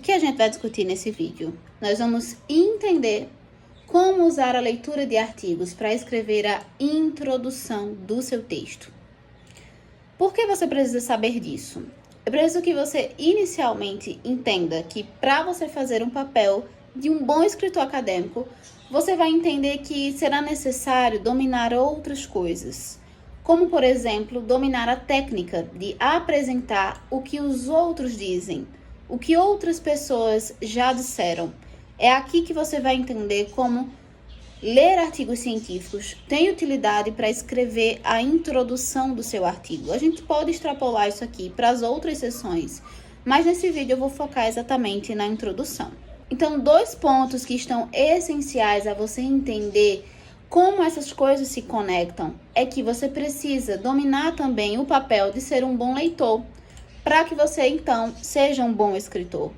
que a gente vai discutir nesse vídeo? Nós vamos entender como usar a leitura de artigos para escrever a introdução do seu texto. Por que você precisa saber disso? Eu preciso que você inicialmente entenda que para você fazer um papel de um bom escritor acadêmico, você vai entender que será necessário dominar outras coisas, como, por exemplo, dominar a técnica de apresentar o que os outros dizem, o que outras pessoas já disseram. É aqui que você vai entender como ler artigos científicos tem utilidade para escrever a introdução do seu artigo. A gente pode extrapolar isso aqui para as outras seções, mas nesse vídeo eu vou focar exatamente na introdução. Então, 2 pontos que estão essenciais a você entender como essas coisas se conectam é que você precisa dominar também o papel de ser um bom leitor, para que você, então, seja um bom escritor.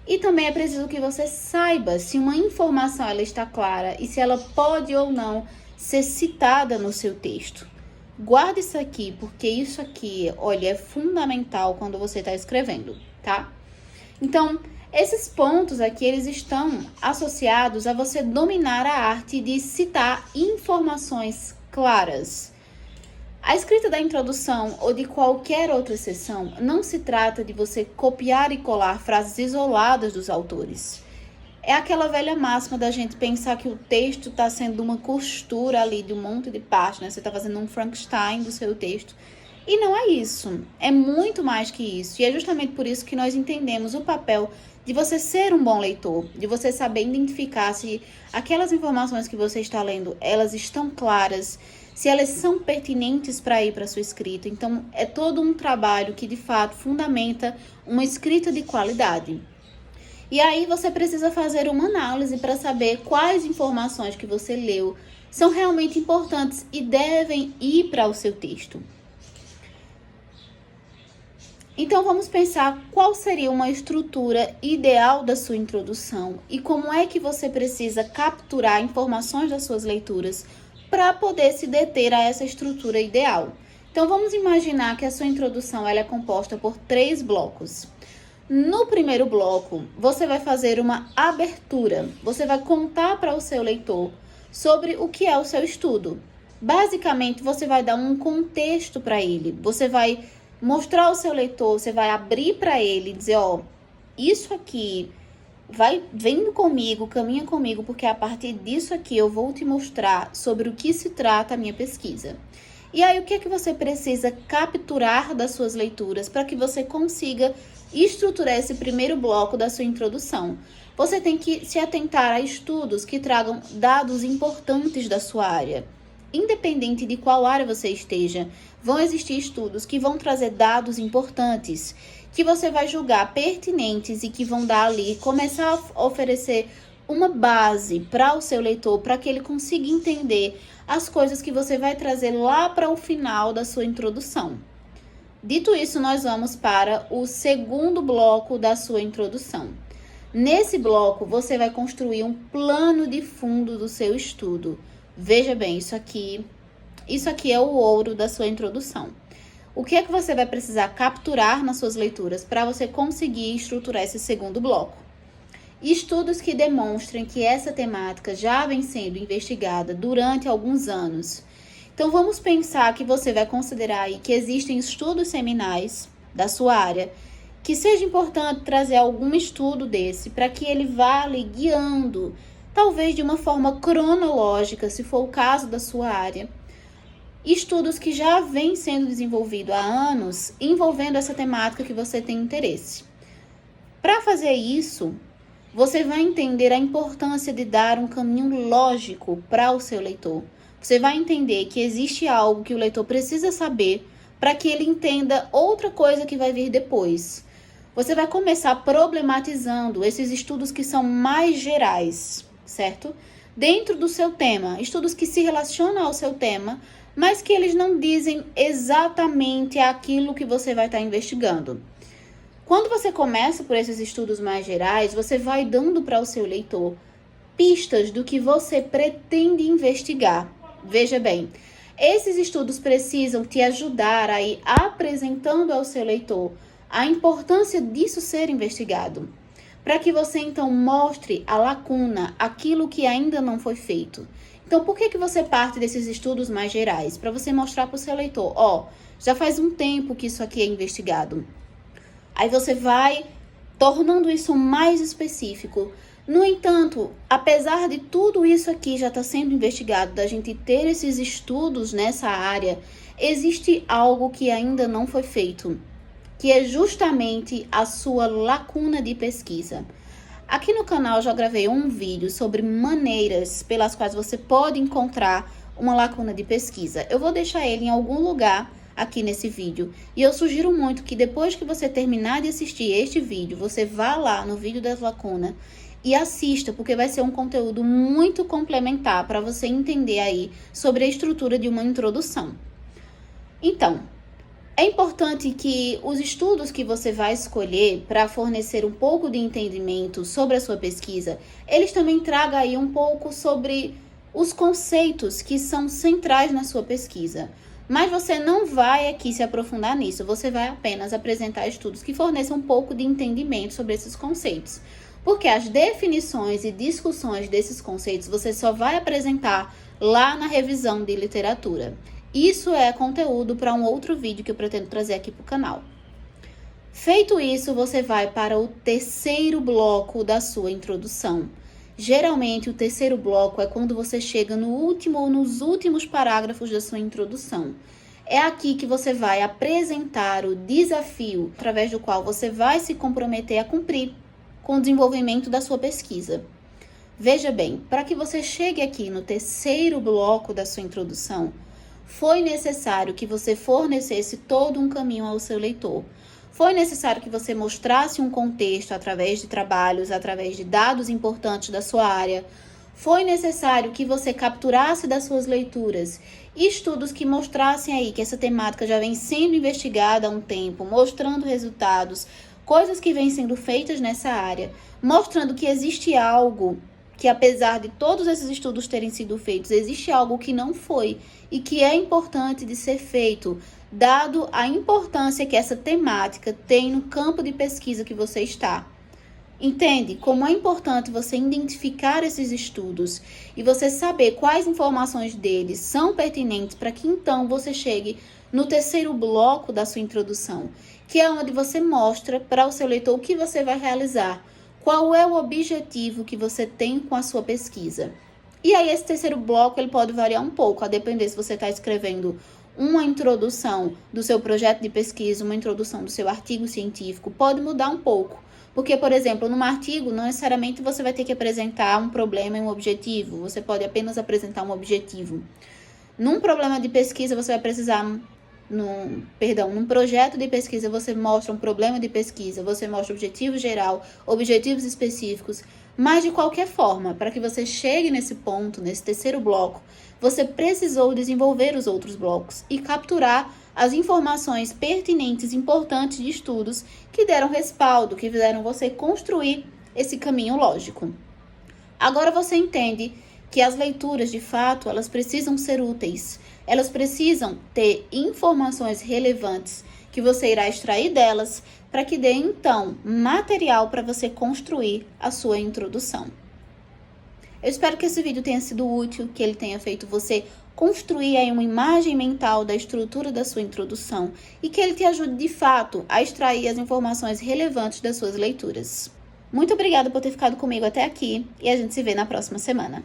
E também é preciso que você saiba se uma informação ela está clara e se ela pode ou não ser citada no seu texto. Guarde isso aqui, porque isso aqui, olha, é fundamental quando você está escrevendo, tá? Então, esses pontos aqui, eles estão associados a você dominar a arte de citar informações claras. A escrita da introdução ou de qualquer outra seção não se trata de você copiar e colar frases isoladas dos autores. É aquela velha máxima da gente pensar que o texto está sendo uma costura ali de um monte de páginas, você está fazendo um Frankenstein do seu texto. E não é isso, é muito mais que isso. E é justamente por isso que nós entendemos o papel de você ser um bom leitor, de você saber identificar se aquelas informações que você está lendo, elas estão claras, se elas são pertinentes para ir para a sua escrita. Então, é todo um trabalho que, de fato, fundamenta uma escrita de qualidade. E aí, você precisa fazer uma análise para saber quais informações que você leu são realmente importantes e devem ir para o seu texto. Então, vamos pensar qual seria uma estrutura ideal da sua introdução e como é que você precisa capturar informações das suas leituras para poder se deter a essa estrutura ideal. Então, vamos imaginar que a sua introdução ela é composta por 3 blocos. No primeiro bloco, você vai fazer uma abertura. Você vai contar para o seu leitor sobre o que é o seu estudo. Basicamente, você vai dar um contexto para ele. Você vai mostrar ao seu leitor, você vai abrir para ele e dizer, isso aqui, vem comigo, caminha comigo, porque a partir disso aqui eu vou te mostrar sobre o que se trata a minha pesquisa. E aí, o que é que você precisa capturar das suas leituras para que você consiga estruturar esse primeiro bloco da sua introdução? Você tem que se atentar a estudos que tragam dados importantes da sua área. Independente de qual área você esteja, vão existir estudos que vão trazer dados importantes, que você vai julgar pertinentes e que vão dar ali, começar a oferecer uma base para o seu leitor, para que ele consiga entender as coisas que você vai trazer lá para o final da sua introdução. Dito isso, nós vamos para o segundo bloco da sua introdução. Nesse bloco, você vai construir um plano de fundo do seu estudo. Veja bem, isso aqui é o ouro da sua introdução. O que é que você vai precisar capturar nas suas leituras para você conseguir estruturar esse segundo bloco? Estudos que demonstrem que essa temática já vem sendo investigada durante alguns anos. Então, vamos pensar que você vai considerar aí que existem estudos seminais da sua área, que seja importante trazer algum estudo desse para que ele vá ali guiando, talvez de uma forma cronológica, se for o caso da sua área, estudos que já vêm sendo desenvolvidos há anos, envolvendo essa temática que você tem interesse. Para fazer isso, você vai entender a importância de dar um caminho lógico para o seu leitor. Você vai entender que existe algo que o leitor precisa saber para que ele entenda outra coisa que vai vir depois. Você vai começar problematizando esses estudos que são mais gerais, certo? Dentro do seu tema, estudos que se relacionam ao seu tema, mas que eles não dizem exatamente aquilo que você vai estar investigando. Quando você começa por esses estudos mais gerais, você vai dando para o seu leitor pistas do que você pretende investigar. Veja bem, esses estudos precisam te ajudar a ir apresentando ao seu leitor a importância disso ser investigado. para que você então mostre a lacuna, aquilo que ainda não foi feito. Então, por que você parte desses estudos mais gerais? Para você mostrar para o seu leitor, ó, já faz um tempo que isso aqui é investigado. Aí você vai tornando isso mais específico. No entanto, apesar de tudo isso aqui já estar sendo investigado, da gente ter esses estudos nessa área, existe algo que ainda não foi feito, que é justamente a sua lacuna de pesquisa. Aqui no canal eu já gravei um vídeo sobre maneiras pelas quais você pode encontrar uma lacuna de pesquisa. Eu vou deixar ele em algum lugar aqui nesse vídeo. E eu sugiro muito que depois que você terminar de assistir este vídeo, você vá lá no vídeo das lacunas e assista, porque vai ser um conteúdo muito complementar para você entender aí sobre a estrutura de uma introdução. Então, é importante que os estudos que você vai escolher para fornecer um pouco de entendimento sobre a sua pesquisa, eles também tragam aí um pouco sobre os conceitos que são centrais na sua pesquisa. Mas você não vai aqui se aprofundar nisso, você vai apenas apresentar estudos que forneçam um pouco de entendimento sobre esses conceitos. Porque as definições e discussões desses conceitos você só vai apresentar lá na revisão de literatura. Isso é conteúdo para um outro vídeo que eu pretendo trazer aqui para o canal. Feito isso, você vai para o terceiro bloco da sua introdução. Geralmente, o terceiro bloco é quando você chega no último ou nos últimos parágrafos da sua introdução. É aqui que você vai apresentar o desafio através do qual você vai se comprometer a cumprir com o desenvolvimento da sua pesquisa. Veja bem, para que você chegue aqui no terceiro bloco da sua introdução, foi necessário que você fornecesse todo um caminho ao seu leitor. Foi necessário que você mostrasse um contexto através de trabalhos, através de dados importantes da sua área. Foi necessário que você capturasse das suas leituras estudos que mostrassem aí que essa temática já vem sendo investigada há um tempo, mostrando resultados, coisas que vêm sendo feitas nessa área, mostrando que existe algo que, apesar de todos esses estudos terem sido feitos, existe algo que não foi e que é importante de ser feito, dado a importância que essa temática tem no campo de pesquisa que você está. Entende como é importante você identificar esses estudos e você saber quais informações deles são pertinentes para que então você chegue no terceiro bloco da sua introdução, que é onde você mostra para o seu leitor o que você vai realizar, qual é o objetivo que você tem com a sua pesquisa. E aí esse terceiro bloco ele pode variar um pouco, a depender se você está escrevendo uma introdução do seu projeto de pesquisa, uma introdução do seu artigo científico, pode mudar um pouco. Porque, por exemplo, num artigo, não necessariamente você vai ter que apresentar um problema e um objetivo. Você pode apenas apresentar um objetivo. Num problema de pesquisa, você vai precisar... Num projeto de pesquisa, você mostra um problema de pesquisa, você mostra objetivo geral, objetivos específicos. Mas, de qualquer forma, para que você chegue nesse ponto, nesse terceiro bloco, você precisou desenvolver os outros blocos e capturar as informações pertinentes, importantes de estudos que deram respaldo, que fizeram você construir esse caminho lógico. Agora você entende que as leituras, de fato, elas precisam ser úteis. Elas precisam ter informações relevantes que você irá extrair delas para que dê, então, material para você construir a sua introdução. Eu espero que esse vídeo tenha sido útil, que ele tenha feito você construir aí uma imagem mental da estrutura da sua introdução e que ele te ajude, de fato, a extrair as informações relevantes das suas leituras. Muito obrigada por ter ficado comigo até aqui e a gente se vê na próxima semana.